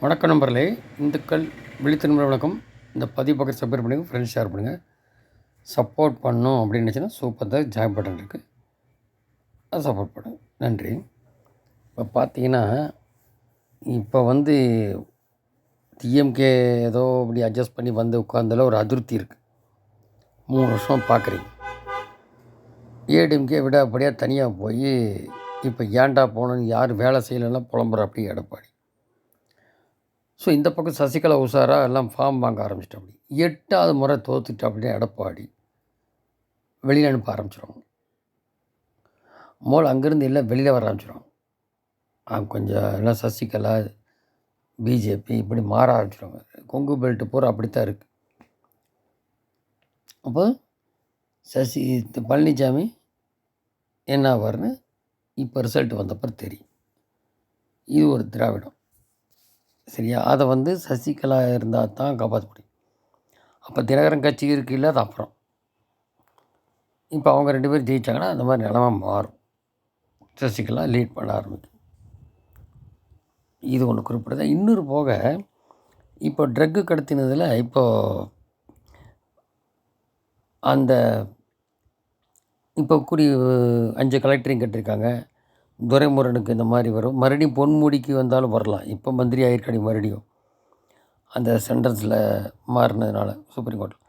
வணக்கம் நண்பர்களே. இந்துக்கள் விழித்திரும்ப வணக்கம். இந்த பதிவு பக்கம் சப்ஸ்கிரைப் பண்ணுங்கள், ஃப்ரெண்ட்ஸ் ஷேர் பண்ணுங்கள். சப்போர்ட் பண்ணணும் அப்படின்னு நினச்சின்னா சூப்பர் தான் ஜாயின் பட்டன் இருக்குது, அது சப்போர்ட் பண்ணுங்கள். நன்றி. இப்போ பார்த்தீங்கன்னா, இப்போ டிஎம்கே ஏதோ இப்படி அட்ஜஸ்ட் பண்ணி உட்கார்ந்ததில் ஒரு அதிருப்தி இருக்குது. 3 வருஷம் பார்க்குறீங்க. ஏடிஎம்கே விடாப்படியாக தனியாக போய் இப்போ ஏன்டா போகணுன்னு யார் வேலை செய்யலைன்னா புலம்புற அப்படி எடப்பாடி. ஸோ இந்த பக்கம் சசிகலா உஷாராக எல்லாம் ஃபார்ம் வாங்க ஆரம்பிச்சிட்டோம். 8வது முறை தோத்துட்டு அப்படியே எடப்பாடி வெளியில் அனுப்ப ஆரம்பிச்சிடுவாங்க. அங்கேருந்து எல்லாம் வெளியில் வர ஆரம்பிச்சிடுவாங்க. கொஞ்சம் எல்லாம் சசிகலா பிஜேபி இப்படி மாற ஆரம்பிச்சிடுவாங்க. கொங்கு பெல்ட்டு பூரா அப்படித்தான் இருக்குது. அப்போ பழனிசாமி என்ன ஆவார்னு இப்போ ரிசல்ட் வந்தப்பறம் தெரியும். இது ஒரு திராவிடம், சரியா? அதை சசிகலா இருந்தால் தான் காப்பாற்ற முடியும். அப்போ தினகரன் கட்சி இருக்குல்ல, அது அப்புறம். இப்போ அவங்க 2 பேரும் ஜெயித்தாங்கன்னா அந்த மாதிரி நிலமை மாறும். சசிகலா லீட் பண்ண ஆரம்பிக்கும். இது ஒன்று குறிப்பிடுது. இன்னொரு போக இப்போ ட்ரக்கு கடத்தினதில் இப்போது இப்போ 5 கலெக்டரையும் கட்டியிருக்காங்க. துரைமுருகனுக்கு இந்த மாதிரி வரும். மறுபடியும் பொன்முடிக்கு வந்தாலும் வரலாம். இப்போ மந்திரி ஆகிருக்காடி மறுபடியும் அந்த சென்டென்ஸில் மாறினதுனால சுப்ரீம் கோர்ட்டில்.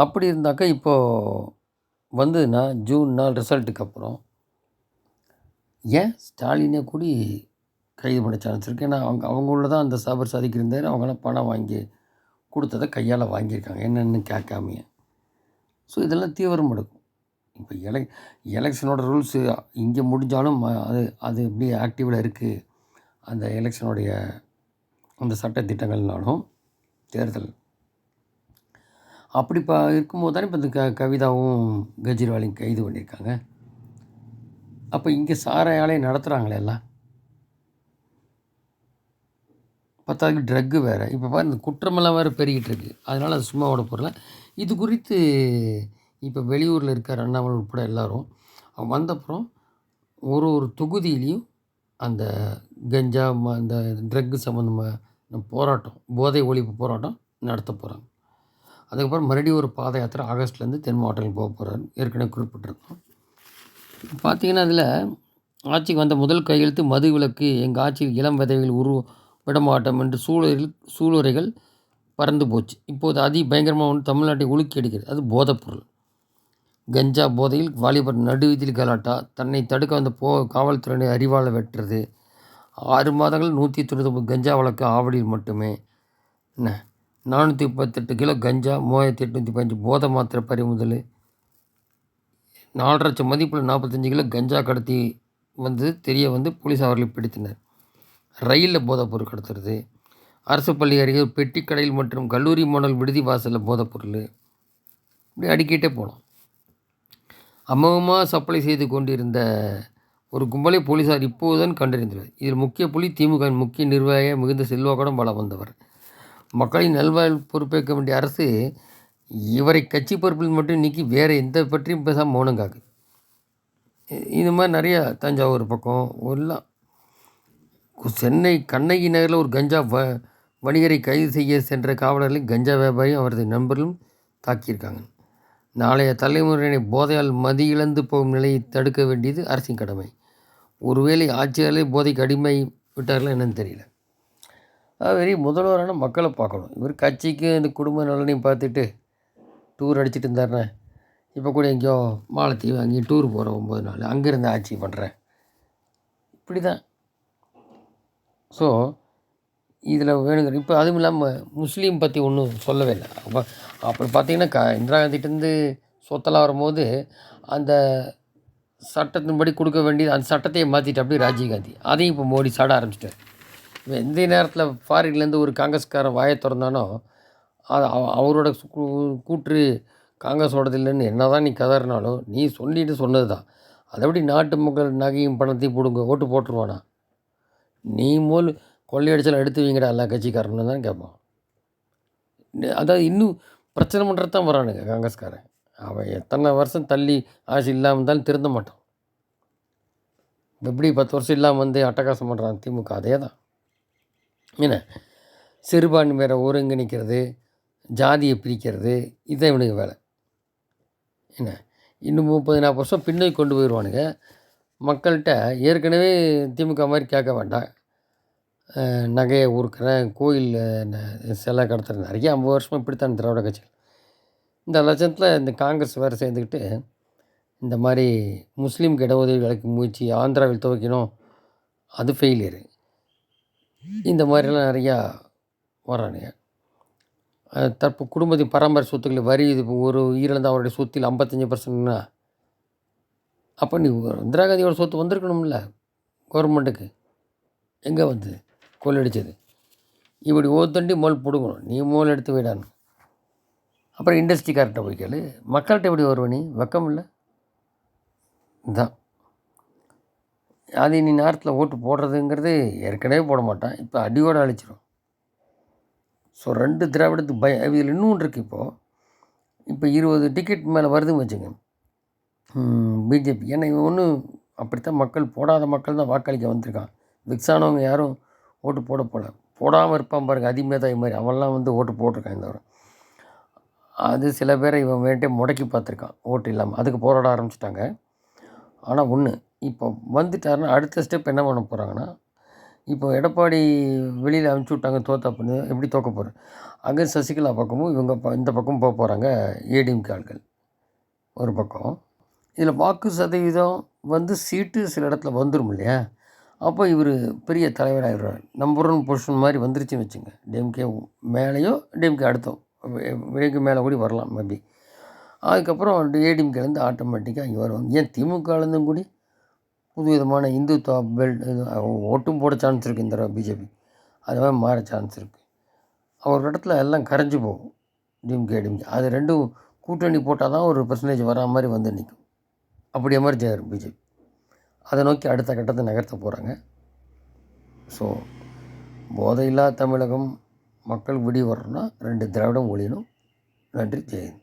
அப்படி இருந்தாக்கா இப்போது ஜூன் 4 ரிசல்ட்டுக்கு அப்புறம் ஏன் ஸ்டாலினே கூடி கைது பண்ண சான்ஸ் இருக்குது. ஏன்னா அவங்கள தான் அந்த சாபர் சாதிக்கு இருந்தார். அவங்களாம் பணம் வாங்கி கொடுத்ததை கையால் வாங்கியிருக்காங்க, என்னென்னு கேட்காமையே. ஸோ இதெல்லாம் தீவிரம் எடுக்கும். இப்போ எலெக்ஷனோட ரூல்ஸு இங்கே முடிஞ்சாலும் அது எப்படி ஆக்டிவில் இருக்குது. அந்த எலெக்ஷனுடைய அந்த சட்டத்திட்டங்கள்னாலும் தேர்தல் அப்படி இருக்கும்போது தானே இப்போ இந்த கவிதாவும் கெஜ்ரிவாலையும் கைது பண்ணியிருக்காங்க. அப்போ இங்கே சாராயாலையும் நடத்துகிறாங்களே எல்லாம். பத்தாவதுக்கு ட்ரக்கு வேறு. இப்போ பாரு, இந்த குற்றமெல்லாம் வேறு பெருகிட்டு இருக்குது. அதனால் அது சும்மா விட போகிறல. இது குறித்து இப்போ வெளியூரில் இருக்கார் அண்ணாமலை உட்பட எல்லோரும். அவங்க வந்தப்புறம் ஒரு தொகுதியிலையும் அந்த கஞ்சா இந்த ட்ரக்கு சம்மந்தமாக போராட்டம், போதை ஒழிப்பு போராட்டம் நடத்த போகிறாங்க. அதுக்கப்புறம் மறுபடியும் ஒரு பாத யாத்திரை ஆகஸ்ட்லேருந்து தென் மாவட்டங்களுக்கு போக போகிறாரு. ஏற்கனவே குறிப்பிட்டிருக்கோம். பார்த்திங்கன்னா அதில் ஆட்சிக்கு வந்த முதல் கையெழுத்து மது விலக்கு, எங்கள் ஆட்சியில் இளம் விதைகள் விடமாட்டோம் என்று சூளுரைகள் பறந்து போச்சு. இப்போது பயங்கரமாக ஒன்று தமிழ்நாட்டை உலுக்கி அடிக்கிறது. அது போதைப்பொருள். கஞ்சா போதையில் வாலிபர் நடுவீதியில் கலாட்டா, தன்னை தடுக்க வந்த காவல்துறையினை அறிவால் வெட்டுறது. 6 மாதங்கள் 199 கஞ்சா வழக்கு ஆவடியில் மட்டுமே. என்ன 438 கிலோ கஞ்சா, 3815 போதை மாத்திரை பறிமுதல். 4 லட்சம் மதிப்பில் 45 கிலோ கஞ்சா கடத்தி தெரிய போலீஸ் அவர்களை பிடித்தனர். ரயிலில் போதைப்பொருள் கடத்துறது. அரசு பள்ளி அருகே பெட்டி கடையில் மற்றும் கல்லூரி மாணவர்கள் விடுதி வாசலில் போதைப்பொருள். இப்படி அடிக்கிட்டே போனோம். அமோகமாக சப்ளை செய்து கொண்டிருந்த ஒரு கும்பலை போலீஸார் இப்போதுதான் கண்டறிந்துள்ளது. இதில் முக்கிய புள்ளி திமுக முக்கிய நிர்வாகிய மிகுந்த செல்வாக்குடன் வளம் வந்தவர். மக்களின் நல்வாழ்வு பொறுப்பேற்க வேண்டிய அரசு இவரை கட்சி பொறுப்பில் மட்டும் நீக்கி வேறு எந்த பற்றியும் பேசாமல் மௌனம் காக்குது. இது மாதிரி நிறையா தஞ்சாவூர் பக்கம் எல்லாம். சென்னை கண்ணகி நகரில் ஒரு கஞ்சா வணிகரை கைது செய்ய சென்ற காவலர்களை கஞ்சா வியாபாரியும் அவரது நண்பர்களும் தாக்கியிருக்காங்க. நாளைய தலைமுறையினை போதையால் மதி இழந்து போகும் நிலையை தடுக்க வேண்டியது அரசின் கடமை. ஒருவேளை ஆட்சியாளே போதைக்கு அடிமை விட்டார்களா என்னன்னு தெரியல. அதுமாரி முதல்வரான மக்களை பார்க்கணும். இவர் கட்சிக்கு இந்த குடும்ப நலனையும் பார்த்துட்டு டூர் அடிச்சுட்டு இருந்தாருண்ணே. இப்போ கூட எங்கேயோ மாலத்தீவு அங்கேயும் டூர் போகிறேன் 9 நாள், அங்கேருந்து ஆட்சி பண்ணுறேன், இப்படி தான். ஸோ இதில் வேணுங்கிற இப்போ அதுவும் இல்லாமல் முஸ்லீம் பற்றி ஒன்றும் சொல்லவே இல்லை. அப்படி பார்த்திங்கன்னா இந்திரா காந்திகிட்டேருந்து சொத்தெல்லாம் வரும்போது அந்த சட்டத்தின்படி கொடுக்க வேண்டியது அந்த சட்டத்தையே மாற்றிட்டு அப்படி ராஜீவ்காந்தி அதையும் இப்போ மோடி சாட ஆரம்பிச்சிட்டார். எந்த நேரத்தில் ஃபாரின்லேருந்து ஒரு காங்கிரஸ்காரன் வாயை திறந்தானோ அது அவரோட கூற்று காங்கிரஸோடது இல்லைன்னு என்ன தான் நீ கதறினாலும் நீ சொன்னது தான். அதைப்படி நாட்டு மக்கள் நகையும் பணத்தையும் பிடுங்க ஓட்டு போட்டுருவானா? நீ கொள்ளையடிச்சலாம் எடுத்து வைங்கடா எல்லா கட்சிக்காரன்னு தான் கேட்பான். அதாவது இன்னும் பிரச்சனை பண்ணுறது தான் வரானுங்க காங்கிரஸ்காரன். அவன் எத்தனை வருஷம் தள்ளி ஆட்சி இல்லாமல் இருந்தாலும் திருந்த மாட்டான். எப்படி 10 வருஷம் இல்லாமல் அட்டகாசம் பண்ணுறான் திமுக, அதே தான். என்ன சிறுபான்மையினரை ஒருங்கிணைக்கிறது, ஜாதியை பிரிக்கிறது, இதுதான் இவனுங்க வேலை. என்ன இன்னும் 30, 40 வருஷம் பின்னோக்கி கொண்டு போயிடுவானுங்க. மக்கள்கிட்ட ஏற்கனவே திமுக மாதிரி கேட்க வேண்டாம். நகையை உருக்குறேன், கோயிலில் சிலை கடத்துறேன், நிறைய 50 வருஷமாக இப்படித்தான் திராவிட கட்சிகள். இந்த லட்சத்தில் இந்த காங்கிரஸ் வேறு சேர்ந்துக்கிட்டு இந்த மாதிரி முஸ்லீம்க்கு இடஒதுக்கீடு முயற்சி ஆந்திராவில் துவக்கணும், அது ஃபெயிலியரு. இந்த மாதிரிலாம் நிறையா வரானுங்க. குடும்பத்தின் பரம்பரை சொத்துக்களை வரி இது ஒரு உயிரிழந்த அவருடைய சொத்தில் 55%ன்னா அப்போ நீ இந்திரா காந்தியோட சொத்து வந்திருக்கணும்ல கவர்மெண்ட்டுக்கு. எங்கே வந்து கொள்ளடிச்சது? இப்படி ஒவ்வொருத்தண்டி மோல் பிடுங்கணும். நீ மோல் எடுத்து விடான்னு. அப்புறம் இண்டஸ்ட்ரிக்கார்ட்ட போய் கேளு. மக்கள்கிட்ட எப்படி வருவ நீ? வெக்கம் இல்லை இதுதான். அது நீ நேரத்தில் ஓட்டு போடுறதுங்கிறது ஏற்கனவே போட மாட்டான், இப்போ அடியோடு அழிச்சிடும். ஸோ 2 திராவிடத்துக்கு இதில் இன்னொன்று இருக்குது. இப்போ 20 டிக்கெட் மேலே வருதுன்னு வச்சுங்க பிஜேபி. ஏன்னா இவன் ஒன்றும் அப்படித்தான் மக்கள் போடாத மக்கள் தான் வாக்களிக்க வந்திருக்கான். ஃபிக்ஸ் ஆனவங்க யாரும் ஓட்டு போட போடாமல் இருப்பான் பாருங்கள், அதிமேதாய் மாதிரி அவன்லாம் வந்து ஓட்டு போட்டிருக்கான். இந்த அது சில பேரை இவன் வேண்டே முடக்கி பார்த்துருக்கான் ஓட்டு இல்லாமல், அதுக்கு போராட ஆரம்பிச்சிட்டாங்க. ஆனால் ஒன்று இப்போ வந்துட்டாருன்னா அடுத்த ஸ்டெப் என்ன பண்ண போகிறாங்கன்னா, இப்போ எடப்பாடி வெளியில் அனுப்பிச்சி விட்டாங்க தோத்தா பண்ணு, எப்படி தோக்க போகிறேன் அங்கே சசிகலா பக்கமும் இவங்க இந்த பக்கம் போக போகிறாங்க ஏடிஎம்கே ஆட்கள் ஒரு பக்கம். இதில் வாக்கு சதவீதம் வந்து சீட்டு சில இடத்துல வந்துடும் இல்லையா, அப்போ இவர் பெரிய தலைவராகிடுவார். நம்பர் 1 பொசிஷன் மாதிரி வந்துருச்சுன்னு வச்சுங்க. டிஎம்கே மேலேயோ டிஎம்கே அடுத்தோம் விலைக்கு மேலே கூடி வரலாம் மேபி. அதுக்கப்புறம் ஏடிஎம்கேலேருந்து ஆட்டோமேட்டிக்காக இங்கே வருவாங்க. ஏன் திமுகலேருந்தும் கூடி புது விதமான இந்துத்துவ பெல்ட் ஓட்டும் போட சான்ஸ் இருக்குது இந்த பிஜேபி. அது மாதிரி மாற சான்ஸ் இருக்குது. ஒரு இடத்துல எல்லாம் கரைஞ்சி போகும் டிஎம்கே ஏடிஎம்கே. அது ரெண்டும் கூட்டணி போட்டால் தான் ஒரு பெர்சன்டேஜ் வரா மாதிரி வந்து நிற்கும். அப்படி எமர்ஜ் ஆகிடும் பிஜேபி. அதை நோக்கி அடுத்த கட்டத்தை நகர்த்த போகிறாங்க. ஸோ போதையில்லா தமிழகம் மக்கள் விடி வரணும்னா 2 திராவிடம் ஒழியணும். நன்றி, ஜெயந்த்.